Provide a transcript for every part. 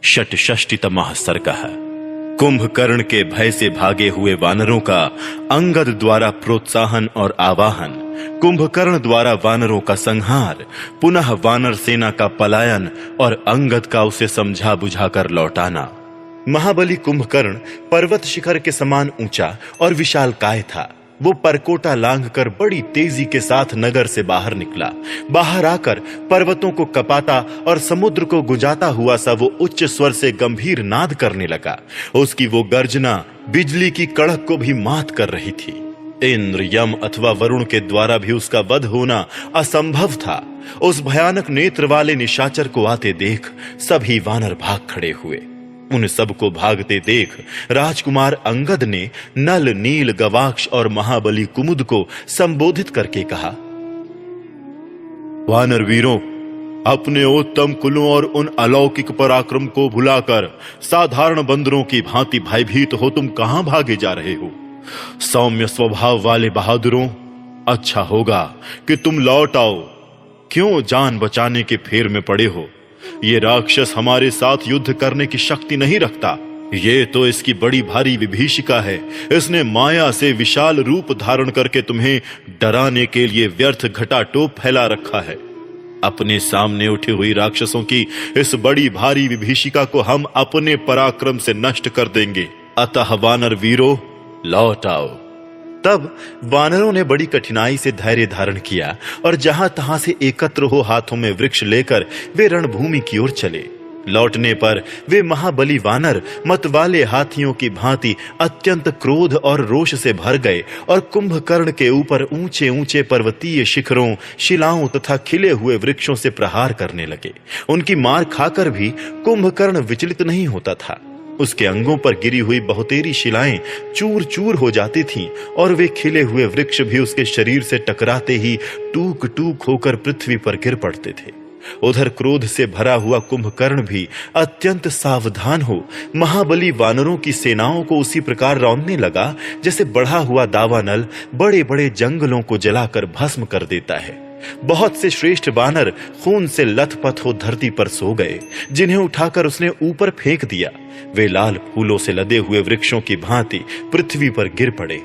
षट्षष्टितमः सर्गः। कुंभकर्ण के भय से भागे हुए वानरों का अंगद द्वारा प्रोत्साहन और आवाहन, कुंभकर्ण द्वारा वानरों का संहार, पुनः वानर सेना का पलायन और अंगद का उसे समझा बुझाकर लौटाना। महाबली कुंभकर्ण पर्वत शिखर के समान ऊंचा और विशालकाय था। वो परकोटा लांघकर बड़ी तेजी के साथ नगर से बाहर निकला। बाहर आकर पर्वतों को कपाता और समुद्र को गुंजाता हुआ सा वो उच्च स्वर से गंभीर नाद करने लगा। उसकी वो गर्जना बिजली की कड़क को भी मात कर रही थी। इंद्र, यम अथवा वरुण के द्वारा भी उसका वध होना असंभव था। उस भयानक नेत्र वाले निशाचर को आते देख सभी वानर भाग खड़े हुए। उन सबको भागते देख राजकुमार अंगद ने नल, नील, गवाक्ष और महाबली कुमुद को संबोधित करके कहा, वानर वीरों, अपने उत्तम कुलों और उन अलौकिक पराक्रम को भुलाकर साधारण बंदरों की भांति भयभीत हो तुम कहां भागे जा रहे हो? सौम्य स्वभाव वाले बहादुरों, अच्छा होगा कि तुम लौट आओ। क्यों जान बचाने के फेर में पड़े हो? ये राक्षस हमारे साथ युद्ध करने की शक्ति नहीं रखता। ये तो इसकी बड़ी भारी विभीषिका है। इसने माया से विशाल रूप धारण करके तुम्हें डराने के लिए व्यर्थ घटाटोप फैला रखा है। अपने सामने उठी हुई राक्षसों की इस बड़ी भारी विभीषिका को हम अपने पराक्रम से नष्ट कर देंगे। अतः वानर वीरों, लौट आओ। तब वानरों ने बड़ी कठिनाई से धैर्य धारण किया और जहां तहां से एकत्र हो हाथों में वृक्ष लेकर वे रणभूमि की ओर चले। लौटने पर वे महाबली वानर मतवाले हाथियों की भांति अत्यंत क्रोध और रोष से भर गए और कुंभकर्ण के ऊपर ऊंचे ऊंचे पर्वतीय शिखरों, शिलाओं तथा खिले हुए वृक्षों से प्रहार करने लगे। उनकी मार खाकर भी कुंभकर्ण विचलित नहीं होता था। उसके अंगों पर गिरी हुई बहुतेरी शिलाएं चूर चूर हो जाती थीं और वे खिले हुए वृक्ष भी उसके शरीर से टकराते ही टूक टूक होकर पृथ्वी पर गिर पड़ते थे। उधर क्रोध से भरा हुआ कुंभकर्ण भी अत्यंत सावधान हो महाबली वानरों की सेनाओं को उसी प्रकार रौंदने लगा जैसे बढ़ा हुआ दावानल बड़े बड़े जंगलों को जलाकर भस्म कर देता है। बहुत से श्रेष्ठ वानर खून से लथपथ हो धरती पर सो गए, जिन्हें उठाकर उसने ऊपर फेंक दिया। वे लाल फूलों से लदे हुए वृक्षों की भांति पृथ्वी पर गिर पड़े।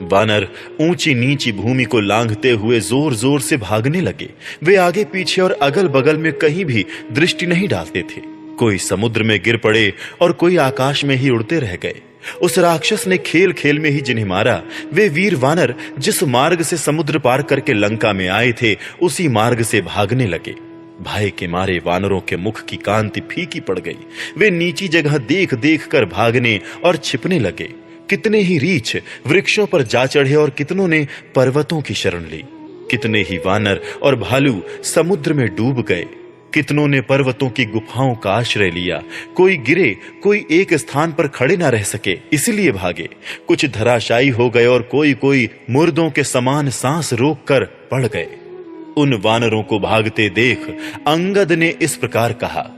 वानर ऊंची नीची भूमि को लांघते हुए जोर जोर से भागने लगे। वे आगे पीछे और अगल बगल में कहीं भी दृष्टि नहीं डालते थे। कोई समुद्र में गिर पड़े और कोई आकाश में ही उड़ते रह गए। उस राक्षस ने खेल खेल में ही जिन्हें मारा, वे वीर वानर जिस मार्ग से समुद्र पार करके लंका में आए थे उसी मार्ग से भागने लगे। भय के मारे वानरों के मुख की कांति फीकी पड़ गई। वे नीची जगह देख देख कर भागने और छिपने लगे। कितने ही रीछ वृक्षों पर जा चढ़े और कितनों ने पर्वतों की शरण ली। कितने ही वानर और भालू समुद्र में डूब गए। कितनों ने पर्वतों की गुफाओं का आश्रय लिया। कोई गिरे, कोई एक स्थान पर खड़े ना रह सके, इसलिए भागे। कुछ धराशायी हो गए और कोई मुर्दों के समान सांस रोककर पड़ गए। उन वानरों को भागते देख अंगद ने इस प्रकार कहा,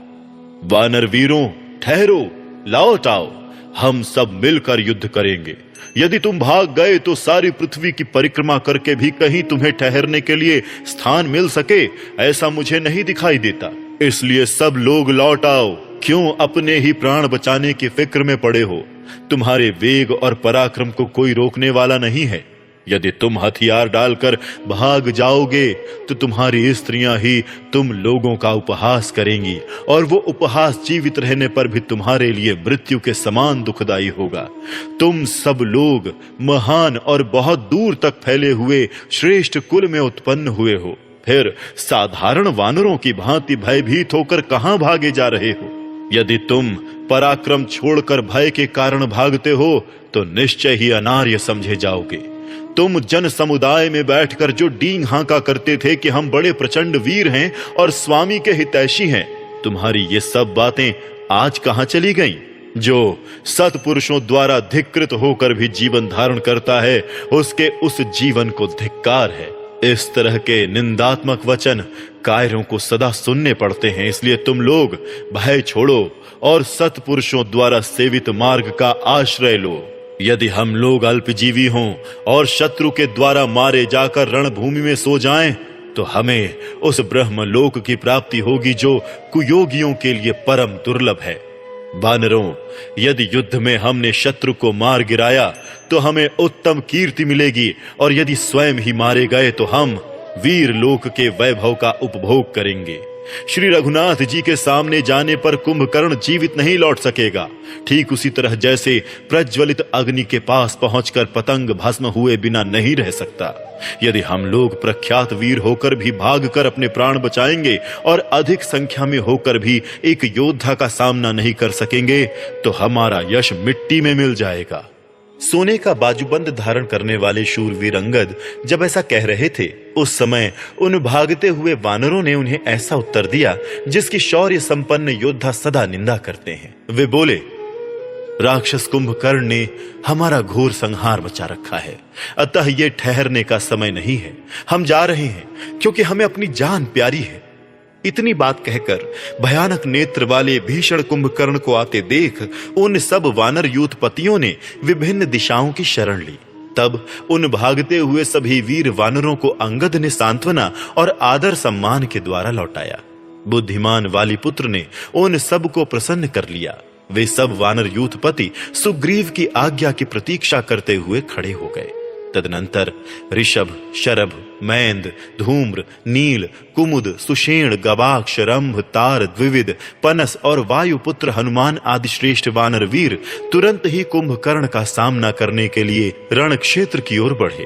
वानर वीरों, ठहरो, लौट आओ। हम सब मिलकर युद्ध करेंगे। यदि तुम भाग गए तो सारी पृथ्वी की परिक्रमा करके भी कहीं तुम्हें ठहरने के लिए स्थान मिल सके, ऐसा मुझे नहीं दिखाई देता। इसलिए सब लोग लौट आओ। क्यों अपने ही प्राण बचाने की फिक्र में पड़े हो? तुम्हारे वेग और पराक्रम को कोई रोकने वाला नहीं है। यदि तुम हथियार डालकर भाग जाओगे तो तुम्हारी स्त्रियां ही तुम लोगों का उपहास करेंगी और वो उपहास जीवित रहने पर भी तुम्हारे लिए मृत्यु के समान दुखदाई होगा। तुम सब लोग महान और बहुत दूर तक फैले हुए श्रेष्ठ कुल में उत्पन्न हुए हो, फिर साधारण वानरों की भांति भयभीत होकर कहां भागे जा रहे हो? यदि तुम पराक्रम छोड़कर भय के कारण भागते हो तो निश्चय ही अनार्य समझे जाओगे। तुम जन समुदाय में बैठकर जो डींग हांका करते थे कि हम बड़े प्रचंड वीर हैं और स्वामी के हितैषी हैं, तुम्हारी ये सब बातें आज कहां चली गईं? जो सत्पुरुषों द्वारा धिक्कृत होकर भी जीवन धारण करता है, उसके उस जीवन को धिक्कार है। इस तरह के निंदात्मक वचन कायरों को सदा सुनने पड़ते हैं। इसलिए तुम लोग भय छोड़ो और सत्पुरुषों द्वारा सेवित मार्ग का आश्रय लो। यदि हम लोग अल्पजीवी हों और शत्रु के द्वारा मारे जाकर रणभूमि में सो जाएं, तो हमें उस ब्रह्मलोक की प्राप्ति होगी जो कुयोगियों के लिए परम दुर्लभ है। वानरों, यदि युद्ध में हमने शत्रु को मार गिराया तो हमें उत्तम कीर्ति मिलेगी, और यदि स्वयं ही मारे गए तो हम वीर लोक के वैभव का उपभोग करेंगे। श्री रघुनाथ जी के सामने जाने पर कुंभकर्ण जीवित नहीं लौट सकेगा। ठीक उसी तरह जैसे प्रज्वलित अग्नि के पास पहुंचकर पतंग भस्म हुए बिना नहीं रह सकता। यदि हम लोग प्रख्यात वीर होकर भी भागकर अपने प्राण बचाएंगे और अधिक संख्या में होकर भी एक योद्धा का सामना नहीं कर सकेंगे तो हमारा यश मिट्टी में मिल जाएगा। सोने का बाजूबंद धारण करने वाले शूरवीर अंगद जब ऐसा कह रहे थे, उस समय उन भागते हुए वानरों ने उन्हें ऐसा उत्तर दिया जिसकी शौर्य संपन्न योद्धा सदा निंदा करते हैं। वे बोले, राक्षस कुंभकर्ण ने हमारा घोर संहार मचा रखा है, अतः ये ठहरने का समय नहीं है। हम जा रहे हैं क्योंकि हमें अपनी जान प्यारी है। इतनी बात कहकर भयानक नेत्र वाले भीषण कुंभकर्ण को आते देख उन सब वानर यूथपतियों ने विभिन्न दिशाओं की शरण ली। तब उन भागते हुए सभी वीर वानरों को अंगद ने सांत्वना और आदर सम्मान के द्वारा लौटाया। बुद्धिमान वालीपुत्र ने उन सब को प्रसन्न कर लिया। वे सब वानर यूथपति सुग्रीव की आज्ञा की प्रतीक्षा करते हुए खड़े हो गए। तदनंतर ऋषभ, शरभ, मैंद, धूम्र, नील, कुमुद, सुषेण, गवाक्ष, रंभ, तार, द्विविद, पनस और वायुपुत्र हनुमान आदि श्रेष्ठ वानर वीर तुरंत ही कुंभकर्ण का सामना करने के लिए रण क्षेत्र की ओर बढ़े।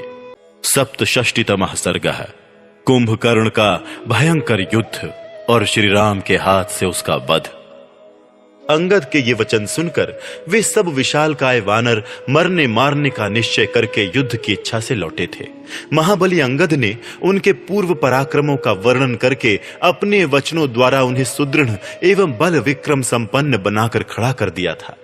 सप्तषष्टितमः सर्गः। कुंभकर्ण का भयंकर युद्ध और श्री राम के हाथ से उसका वध। अंगद के ये वचन सुनकर वे सब विशालकाय वानर मरने मारने का निश्चय करके युद्ध की इच्छा से लौटे थे। महाबली अंगद ने उनके पूर्व पराक्रमों का वर्णन करके अपने वचनों द्वारा उन्हें सुदृढ़ एवं बल विक्रम संपन्न बनाकर खड़ा कर दिया था।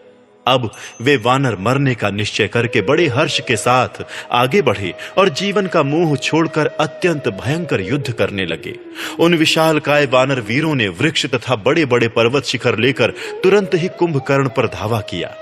अब वे वानर मरने का निश्चय करके बड़े हर्ष के साथ आगे बढ़े और जीवन का मोह छोड़कर अत्यंत भयंकर युद्ध करने लगे। उन विशालकाय वानर वीरों ने वृक्ष तथा बड़े बड़े पर्वत शिखर लेकर तुरंत ही कुंभकर्ण पर धावा किया,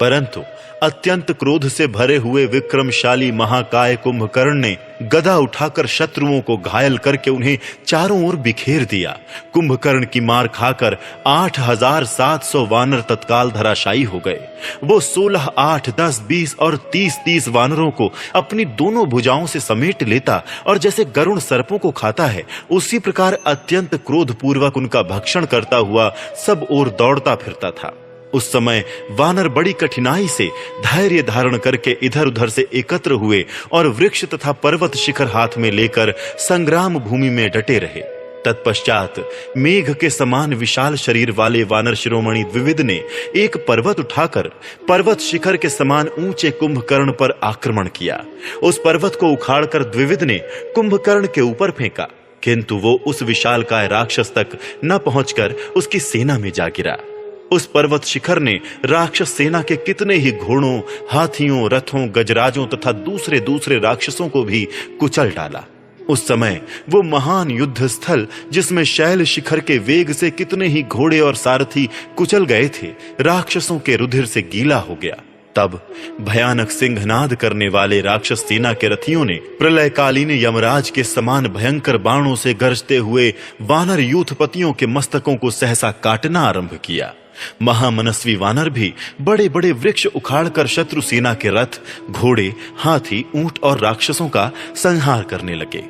परंतु अत्यंत क्रोध से भरे हुए विक्रमशाली महाकाय कुंभकर्ण ने गदा उठाकर शत्रुओं को घायल करके उन्हें चारों ओर बिखेर दिया। कुंभकर्ण की मार खाकर 8,700 वानर तत्काल धराशायी हो गए। वो 16, 8, 10, 20 और 30 वानरों को अपनी दोनों भुजाओं से समेट लेता और जैसे गरुण सर्पों को खाता है उसी प्रकार अत्यंत क्रोधपूर्वक उनका भक्षण करता हुआ सब ओर दौड़ता फिरता था। उस समय वानर बड़ी कठिनाई से धैर्य धारण करके इधर उधर से एकत्र हुए और वृक्ष तथा पर्वत शिखर हाथ में लेकर संग्राम भूमि में डटे रहे। तत्पश्चात मेघ के समान विशाल शरीर वाले वानर शिरोमणि द्विविद ने एक पर्वत उठाकर पर्वत शिखर के समान ऊंचे कुंभकर्ण पर आक्रमण किया। उस पर्वत को उखाड़कर द्विविद ने कुंभकर्ण के ऊपर फेंका, किंतु वो उस विशालकाय राक्षस तक न पहुंचकर उसकी सेना में जा गिरा। उस पर्वत शिखर ने राक्षस सेना के कितने ही घोड़ों, हाथियों, रथों, गजराजों तथा दूसरे राक्षसों को भी कुचल डाला। उस समय वो महान युद्ध स्थल जिसमें शैल शिखर के वेग से कितने ही घोड़े और सारथी कुचल गए थे, राक्षसों के रुधिर से गीला हो गया। तब भयानक सिंहनाद करने वाले राक्षस सेना के रथियों ने प्रलयकालीन यमराज के समान भयंकर बाणों से गरजते हुए वानर यूथपतियों के मस्तकों को सहसा काटना आरंभ किया। महामनस्वी वानर भी बड़े बड़े वृक्ष उखाड़कर शत्रु सेना के रथ, घोड़े, हाथी, ऊंट और राक्षसों का संहार करने लगे।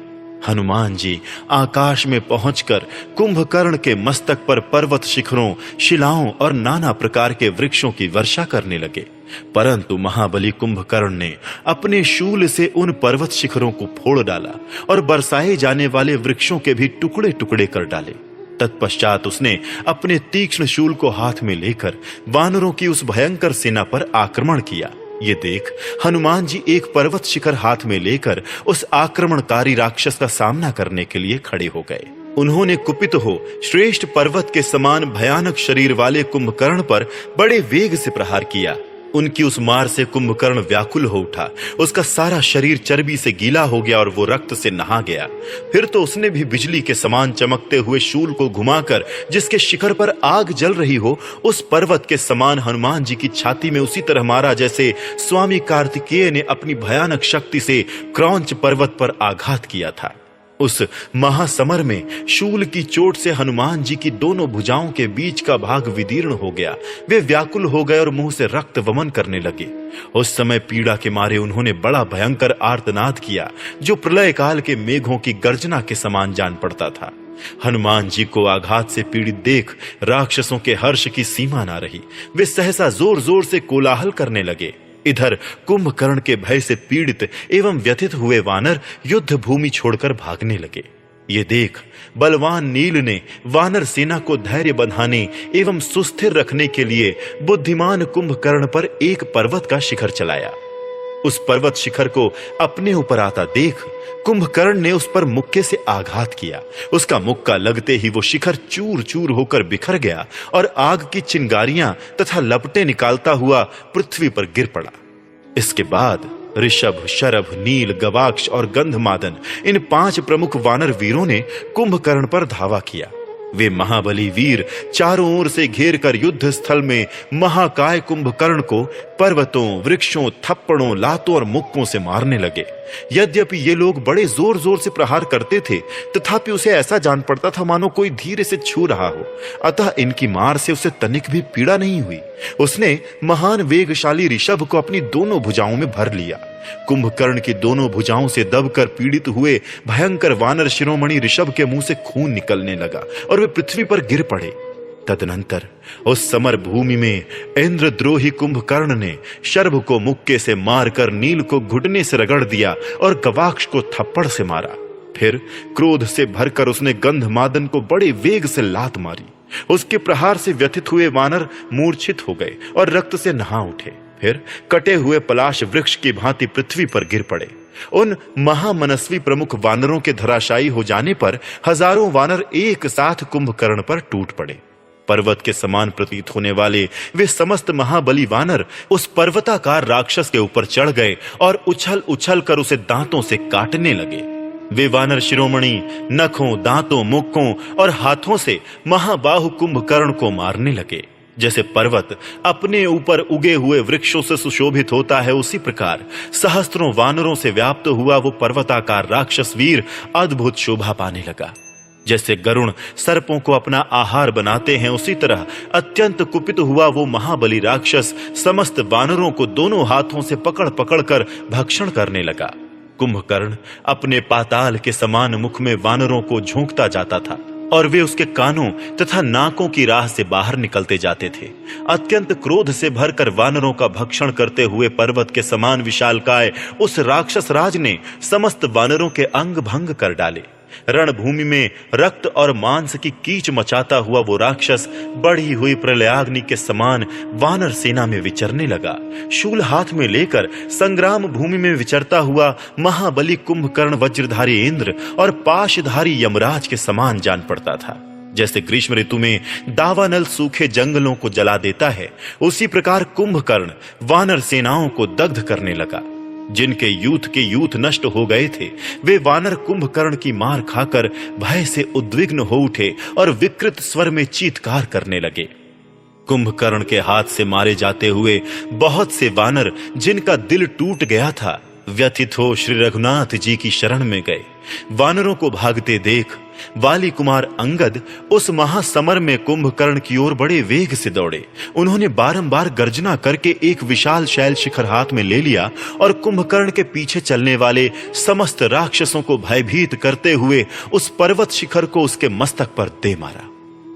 हनुमान जी आकाश में पहुंचकर कुंभकर्ण के मस्तक पर पर्वत शिखरों, शिलाओं और नाना प्रकार के वृक्षों की वर्षा करने लगे, परंतु महाबली कुंभकर्ण ने अपने शूल से उन पर्वत शिखरों को फोड़ डाला और बरसाए जाने वाले वृक्षों के भी टुकड़े टुकड़े कर डाले। तत्पश्चात उसने अपने तीक्ष्ण शूल को हाथ में लेकर वानरों की उस भयंकर सेना पर आक्रमण किया। ये देख हनुमान जी एक पर्वत शिखर हाथ में लेकर उस आक्रमणकारी राक्षस का सामना करने के लिए खड़े हो गए। उन्होंने कुपित हो श्रेष्ठ पर्वत के समान भयानक शरीर वाले कुंभकर्ण पर बड़े वेग से प्रहार किया। उनकी उस मार से कुंभकर्ण व्याकुल हो उठा, उसका सारा शरीर चर्बी से गीला हो गया और वो रक्त से नहा गया। फिर तो उसने भी बिजली के समान चमकते हुए शूल को घुमाकर जिसके शिखर पर आग जल रही हो, उस पर्वत के समान हनुमान जी की छाती में उसी तरह मारा जैसे स्वामी कार्तिकेय ने अपनी भयानक शक्ति से क्रौंच पर्वत पर आघात किया था। उस महासमर में शूल की चोट से हनुमान जी की दोनों भुजाओं के बीच का भाग विदीर्ण हो गया। वे व्याकुल हो गए और मुंह से रक्त वमन करने लगे। उस समय पीड़ा के मारे उन्होंने बड़ा भयंकर आर्तनाद किया, जो प्रलय काल के मेघों की गर्जना के समान जान पड़ता था। हनुमान जी को आघात से पीड़ित देख राक्षसों के हर्ष की सीमा ना रही। वे सहसा जोर जोर से कोलाहल करने लगे। इधर कुंभकर्ण के भय से पीड़ित एवं व्यथित हुए वानर युद्ध भूमि छोड़कर भागने लगे। ये देख बलवान नील ने वानर सेना को धैर्य बंधाने एवं सुस्थिर रखने के लिए बुद्धिमान कुंभकर्ण पर एक पर्वत का शिखर चलाया। उस पर्वत शिखर को अपने ऊपर आता देख कुंभकर्ण ने उस पर मुक्के से आघात किया। उसका मुक्का लगते ही वो शिखर चूर चूर होकर बिखर गया और आग की चिंगारियां तथा लपटें निकालता हुआ पृथ्वी पर गिर पड़ा। इसके बाद ऋषभ, शरभ, नील, गवाक्ष और गंधमादन इन 5 प्रमुख वानर वीरों ने कुंभकर्ण पर धावा किया। वे महाबली वीर चारों ओर से घेर कर युद्ध स्थल में महाकाय कुंभकर्ण को पर्वतों, वृक्षों, थप्पड़ों, लातों और मुक्कों से मारने लगे। यद्यपि ये लोग बड़े जोर जोर से प्रहार करते थे, तथापि उसे ऐसा जान पड़ता था मानो कोई धीरे से छू रहा हो। अतः इनकी मार से उसे तनिक भी पीड़ा नहीं हुई। उसने महान वेगशाली ऋषभ को अपनी दोनों भुजाओं में भर लिया। कुंभकर्ण की दोनों भुजाओं से दबकर पीड़ित हुए भयंकर वानर शिरोमणि ऋषभ के मुंह से खून निकलने लगा और वे पृथ्वी पर गिर पड़े। तदनंतर उस समर भूमि में इंद्रद्रोही कुंभकर्ण ने शर्भ को मुक्के से मारकर नील को घुटने से रगड़ दिया और गवाक्ष को थप्पड़ से मारा। फिर क्रोध से भरकर उसने गंधमादन को बड़े वेग से लात मारी। उसके प्रहार से व्यथित हुए वानर मूर्छित हो गए और रक्त से नहा उठे। फिर कटे हुए पलाश वृक्ष की भांति पृथ्वी पर गिर पड़े। उन महामनस्वी प्रमुख वानरों के धराशायी हो जाने पर हजारों वानर एक साथ कुंभकर्ण पर टूट पड़े। पर्वत के समान प्रतीत होने वाले वे समस्त महाबली वानर उस पर्वताकार राक्षस के ऊपर चढ़ गए और उछल उछल कर उसे दांतों से काटने लगे। वे वानर शिरोमणि नखों, दांतों, मुक्कों और हाथों से महाबाहु कुंभकर्ण को मारने लगे। जैसे पर्वत अपने ऊपर उगे हुए वृक्षों से सुशोभित होता है, उसी प्रकार सहस्त्रों वानरों से व्याप्त हुआ वो पर्वताकार राक्षस वीर अद्भुत शोभा पाने लगा। जैसे गरुण सर्पों को अपना आहार बनाते हैं, उसी तरह अत्यंत कुपित हुआ वो महाबली राक्षस समस्त वानरों को दोनों हाथों से पकड़ पकड़ कर भक्षण करने लगा। कुंभकर्ण अपने पाताल के समान मुख में वानरों को झोंकता जाता था और वे उसके कानों तथा नाकों की राह से बाहर निकलते जाते थे। अत्यंत क्रोध से भरकर वानरों का भक्षण करते हुए पर्वत के समान विशालकाय उस राक्षस राज ने समस्त वानरों के अंग भंग कर डाले। रणभूमि में रक्त और मांस की कीच मचाता हुआ वो राक्षस बढ़ी हुई प्रलयाग्नि के समान वानर सेना में विचरने लगा। शूल हाथ में लेकर संग्राम भूमि में विचरता हुआ महाबली कुंभकर्ण वज्रधारी इंद्र और पाशधारी यमराज के समान जान पड़ता था। जैसे ग्रीष्म ऋतु में दावानल सूखे जंगलों को जला देता है, उसी प्रकार कुंभकर्ण वानर सेनाओं को दग्ध करने लगा। जिनके यूथ नष्ट हो गए थे, वे वानर कुंभकर्ण की मार खाकर भय से उद्विग्न हो उठे और विकृत स्वर में चीत्कार करने लगे। कुंभकर्ण के हाथ से मारे जाते हुए बहुत से वानर जिनका दिल टूट गया था, व्यथित हो श्री रघुनाथ जी की शरण में गए। वानरों को भागते देख वाली कुमार अंगद उस महासमर में कुंभकर्ण की ओर बड़े वेग से दौड़े। उन्होंने बारंबार गर्जना करके एक विशाल शैल शिखर हाथ में ले लिया और कुंभकर्ण के पीछे चलने वाले समस्त राक्षसों को भयभीत करते हुए उस पर्वत शिखर को उसके मस्तक पर दे मारा।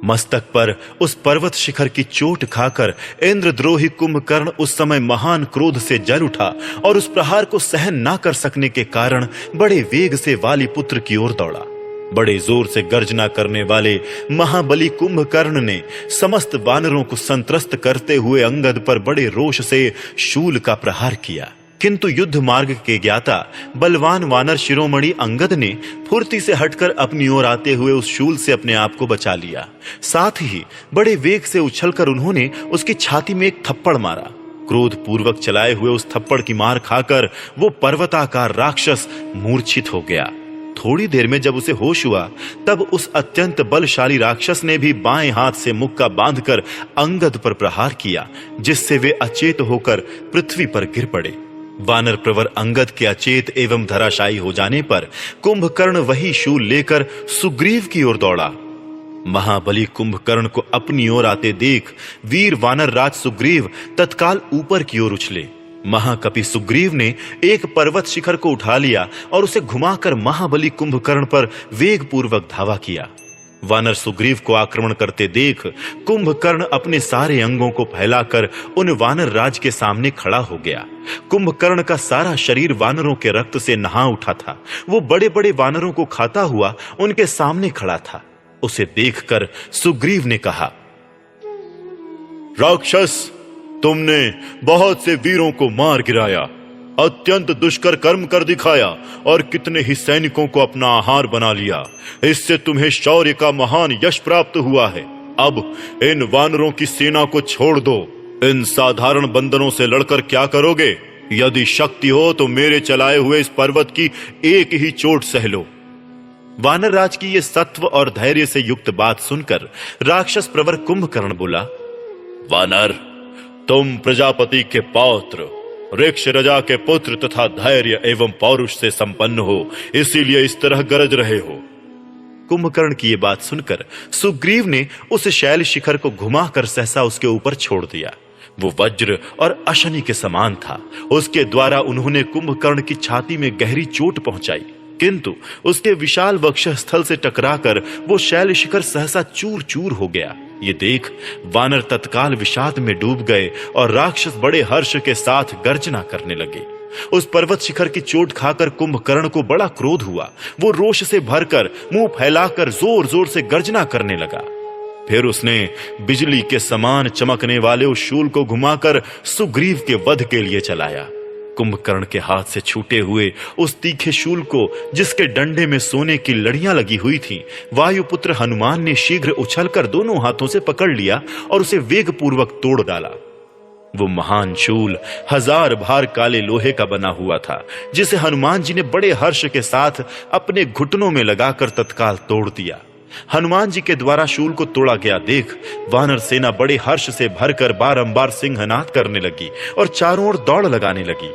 मस्तक पर उस पर्वत शिखर की चोट खाकर इंद्रद्रोही कुंभकर्ण उस समय महान क्रोध से जल उठा और उस प्रहार को सहन ना कर सकने के कारण बड़े वेग से वाली पुत्र की ओर दौड़ा। बड़े जोर से गर्जना करने वाले महाबली कुंभकर्ण ने समस्त वानरों को संत्रस्त करते हुए अंगद पर बड़े रोष से शूल का प्रहार किया। किंतु युद्ध मार्ग के ज्ञाता बलवान वानर शिरोमणि अंगद ने फुर्ती से हटकर अपनी ओर आते हुए उस शूल से अपने आप को बचा लिया। साथ ही बड़े वेग से उछलकर उन्होंने उसकी छाती में एक थप्पड़ मारा। क्रोध पूर्वक चलाए हुए उस थप्पड़ की मार खाकर वो पर्वताकार राक्षस मूर्छित हो गया। थोड़ी देर में जब उसे होश हुआ, तब उस अत्यंत बलशाली राक्षस ने भी बाएं हाथ से मुक्का बांधकर अंगद पर प्रहार किया, जिससे वे अचेत होकर पृथ्वी पर गिर पड़े। वानर प्रवर अंगद के अचेत एवं धराशायी हो जाने पर कुंभकर्ण वही शूल लेकर सुग्रीव की ओर दौड़ा। महाबली कुंभकर्ण को अपनी ओर आते देख वीर वानर राज सुग्रीव तत्काल ऊपर की ओर उछले। महाकपि सुग्रीव ने एक पर्वत शिखर को उठा लिया और उसे घुमाकर महाबली कुंभकर्ण पर वेग पूर्वक धावा किया। वानर सुग्रीव को आक्रमण करते देख कुंभकर्ण अपने सारे अंगों को फैलाकर उन वानर राज के सामने खड़ा हो गया। कुंभकर्ण का सारा शरीर वानरों के रक्त से नहा उठा था। वो बड़े बड़े वानरों को खाता हुआ उनके सामने खड़ा था। उसे देखकर सुग्रीव ने कहा, राक्षस, तुमने बहुत से वीरों को मार गिराया, अत्यंत दुष्कर कर्म कर दिखाया और कितने ही सैनिकों को अपना आहार बना लिया। इससे तुम्हें शौर्य का महान यश प्राप्त हुआ है। अब इन वानरों की सेना को छोड़ दो। इन साधारण बंदरों से लड़कर क्या करोगे? यदि शक्ति हो तो मेरे चलाए हुए इस पर्वत की एक ही चोट सह लो। वानर राज की ये सत्व और धैर्य से युक्त बात सुनकर राक्षस प्रवर कुंभकर्ण बोला, वानर, तुम प्रजापति के पौत्र, ऋक्ष रजा के पुत्र तथा धैर्य एवं पौरुष से संपन्न हो, इसीलिए इस तरह गरज रहे हो। कुंभकर्ण की ये बात सुनकर सुग्रीव ने उस शैल शिखर को घुमाकर सहसा उसके ऊपर छोड़ दिया। वो वज्र और अशनि के समान था। उसके द्वारा उन्होंने कुंभकर्ण की छाती में गहरी चोट पहुंचाई, किंतु उसके विशाल वक्षस्थल से टकराकर वो शैल शिखर सहसा चूर चूर हो गया। ये देख वानर तत्काल विषाद में डूब गए और राक्षस बड़े हर्ष के साथ गर्जना करने लगे। उस पर्वत शिखर की चोट खाकर कुंभकर्ण को बड़ा क्रोध हुआ। वो रोष से भरकर मुंह फैलाकर जोर जोर से गर्जना करने लगा। फिर उसने बिजली के समान चमकने वाले उस शूल को घुमाकर सुग्रीव के वध के लिए चलाया। कुंभकर्ण के हाथ से छूटे हुए उस तीखे शूल को, जिसके डंडे में सोने की लड़ियां लगी हुई थीं, वायुपुत्र हनुमान ने शीघ्र उछलकर दोनों हाथों से पकड़ लिया और उसे वेगपूर्वक तोड़ डाला। वो महान शूल 1000 भार काले लोहे का बना हुआ था, जिसे हनुमान जी ने बड़े हर्ष के साथ अपने घुटनों में लगाकर तत्काल तोड़ दिया। हनुमान जी के द्वारा शूल को तोड़ा गया देख वानर सेना बड़े हर्ष से भरकर बारंबार सिंहनाद करने लगी और चारों ओर दौड़ लगाने लगी।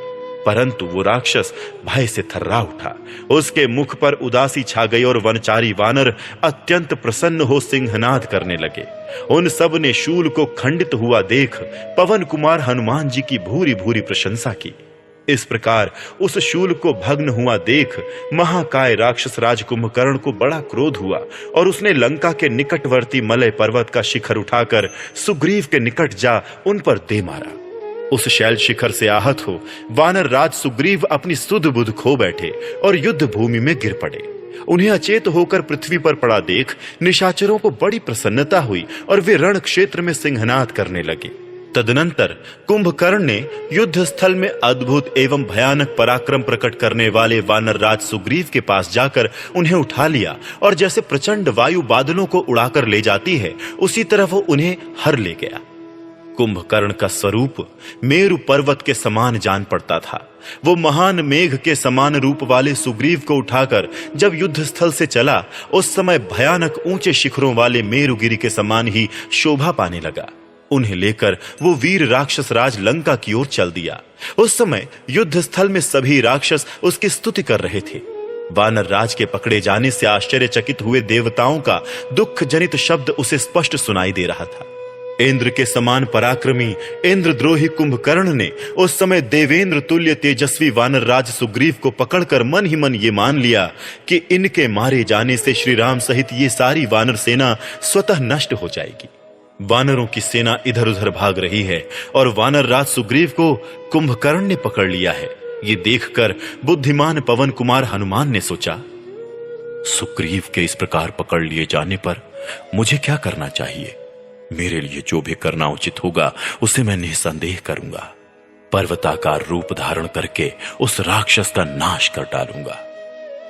परंतु वो राक्षस भय से थर्रा उठा। उसके मुख पर उदासी छा गई और वनचारी वानर अत्यंत प्रसन्न हो सिंहनाद करने लगे। उन सब ने शूल को खंडित हुआ देख पवन कुमार हनुमान जी की भूरी भूरी प्रशंसा की। इस प्रकार उस शूल को भग्न हुआ देख महाकाय राक्षस राज कुंभकर्ण को बड़ा क्रोध हुआ और उसने लंका के निकटवर्ती मलय पर्वत का शिखर उठाकर सुग्रीव के निकट जा उन पर दे मारा। उस शैल शिखर से आहत हो वानर राज सुग्रीव अपनी सुध बुध खो बैठे और युद्ध भूमि में गिर पड़े। उन्हें अचेत होकर पृथ्वी पर पड़ा देख निशाचरों को बड़ी प्रसन्नता हुई और वे रण क्षेत्र में सिंहनाद करने लगे। तदनंतर कुंभकर्ण ने युद्ध स्थल में अद्भुत एवं भयानक पराक्रम प्रकट करने वाले वानर राज सुग्रीव के पास जाकर उन्हें उठा लिया और जैसे प्रचंड वायु बादलों को उड़ाकर ले जाती है, उसी तरह वो उन्हें हर ले गया। कुंभकर्ण का स्वरूप मेरु पर्वत के समान जान पड़ता था। वो महान मेघ के समान रूप वाले सुग्रीव को उठाकर जब युद्ध स्थल से चला, उस समय भयानक ऊंचे शिखरों वाले मेरुगिरी के समान ही शोभा पाने लगा। उन्हें लेकर वो वीर राक्षस राज लंका की ओर चल दिया। उस समय युद्ध स्थल में सभी राक्षस उसकी स्तुति कर रहे थे। वानर राज के पकड़े जाने से आश्चर्यचकित हुए देवताओं का दुख जनित शब्द उसे स्पष्ट सुनाई दे रहा था। इंद्र के समान पराक्रमी इंद्रद्रोही कुंभकर्ण ने उस समय देवेंद्र तुल्य तेजस्वी वानर राज सुग्रीव को पकड़कर मन ही मन ये मान लिया कि इनके मारे जाने से श्री राम सहित ये सारी वानर सेना स्वतः नष्ट हो जाएगी। वानरों की सेना इधर उधर भाग रही है और वानर राज सुग्रीव को कुंभकर्ण ने पकड़ लिया है। ये देखकर बुद्धिमान पवन कुमार हनुमान ने सोचा, सुग्रीव के इस प्रकार पकड़ लिए जाने पर मुझे क्या करना चाहिए? मेरे लिए जो भी करना उचित होगा उसे मैं निसंदेह करूंगा। पर्वताकार रूप धारण करके उस राक्षस का नाश कर डालूंगा।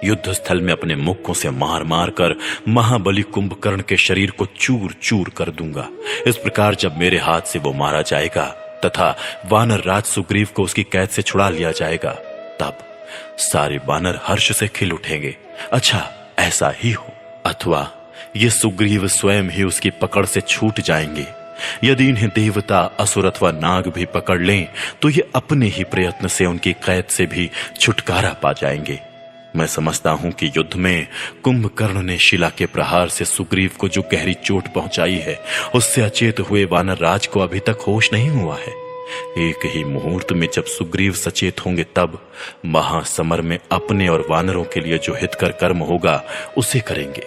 युद्ध स्थल में अपने मुक्कों से मार मार कर महाबली कुंभकर्ण के शरीर को चूर चूर कर दूंगा। इस प्रकार जब मेरे हाथ से वो मारा जाएगा तथा वानर राज सुग्रीव को उसकी कैद से छुड़ा लिया जाएगा, तब सारे वानर हर्ष से खिल उठेंगे। अच्छा, ऐसा ही हो, अथवा ये सुग्रीव स्वयं ही उसकी पकड़ से छूट जाएंगे। यदि इन्हें देवता, असुर अथवा नाग भी पकड़ लें तो ये अपने ही प्रयत्न से उनकी कैद से भी छुटकारा पा जाएंगे। मैं समझता हूं कि युद्ध में कुंभकर्ण ने शिला के प्रहार से सुग्रीव को जो गहरी चोट पहुंचाई है, उससे अचेत हुए वानर राज को अभी तक होश नहीं हुआ है। एक ही मुहूर्त में जब सुग्रीव सचेत होंगे तब महासमर में अपने और वानरों के लिए जो हितकर कर्म होगा उसे करेंगे।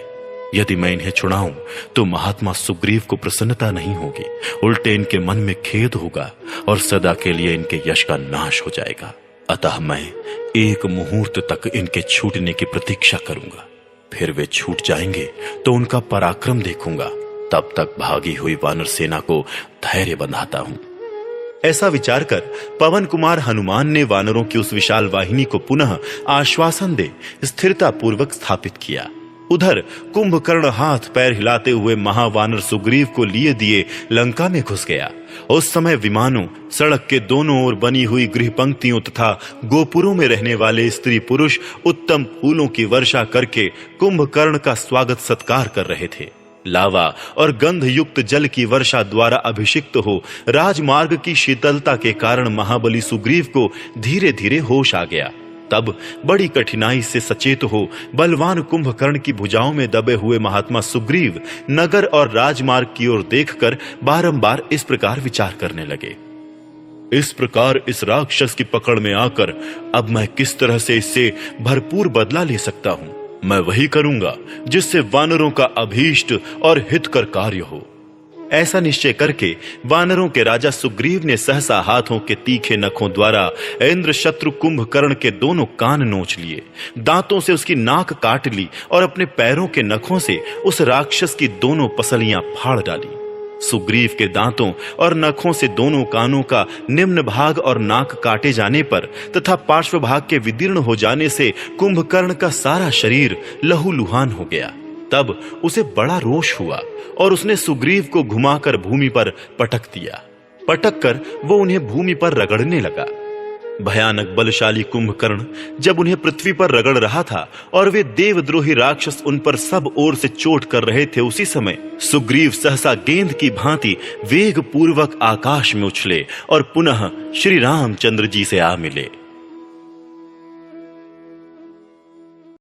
यदि मैं इन्हें छुड़ाऊं तो महात्मा सुग्रीव को प्रसन्नता नहीं होगी, उल्टे इनके मन में खेद होगा और सदा के लिए इनके यश का नाश हो जाएगा। अतः मैं एक मुहूर्त तक इनके छूटने की प्रतीक्षा करूंगा, फिर वे छूट जाएंगे तो उनका पराक्रम देखूंगा। तब तक भागी हुई वानर सेना को धैर्य बंधाता हूं। ऐसा विचार कर पवन कुमार हनुमान ने वानरों की उस विशाल वाहिनी को पुनः आश्वासन दे स्थिरता पूर्वक स्थापित किया। उधर कुंभकर्ण हाथ पैर हिलाते हुए महावानर सुग्रीव को लिए दिए लंका में घुस गया। उस समय विमानों, सड़क के दोनों ओर बनी हुई गृह पंक्तियों तथा गोपुरों में रहने वाले स्त्री पुरुष उत्तम फूलों की वर्षा करके कुंभकर्ण का स्वागत सत्कार कर रहे थे। लावा और गंध युक्त जल की वर्षा द्वारा अभिषिक्त हो राजमार्ग की शीतलता के कारण महाबली सुग्रीव को धीरे धीरे होश आ गया। तब बड़ी कठिनाई से सचेत हो बलवान कुंभकर्ण की भुजाओं में दबे हुए महात्मा सुग्रीव नगर और राजमार्ग की ओर देखकर बारंबार इस प्रकार विचार करने लगे। इस प्रकार इस राक्षस की पकड़ में आकर अब मैं किस तरह से इससे भरपूर बदला ले सकता हूं। मैं वही करूंगा जिससे वानरों का अभीष्ट और हितकर कार्य हो। ऐसा निश्चय करके वानरों के राजा सुग्रीव ने सहसा हाथों के तीखे नखों द्वारा इंद्र शत्रु कुंभकर्ण के दोनों कान नोच लिए, दांतों से उसकी नाक काट ली और अपने पैरों के नखों से उस राक्षस की दोनों पसलियां फाड़ डाली। सुग्रीव के दांतों और नखों से दोनों कानों का निम्न भाग और नाक काटे जाने पर तथा पार्श्व भाग के विदीर्ण हो जाने से कुंभकर्ण का सारा शरीर लहूलुहान हो गया। तब उसे बड़ा रोष हुआ और उसने सुग्रीव को घुमाकर भूमि पर पटक दिया। पटक कर वो उन्हें भूमि पर रगड़ने लगा। भयानक बलशाली कुंभकर्ण जब उन्हें पृथ्वी पर रगड़ रहा था और वे देवद्रोही राक्षस उन पर सब ओर से चोट कर रहे थे, उसी समय सुग्रीव सहसा गेंद की भांति वेग पूर्वक आकाश में उछले और पुनः श्री रामचंद्र जी से आ मिले।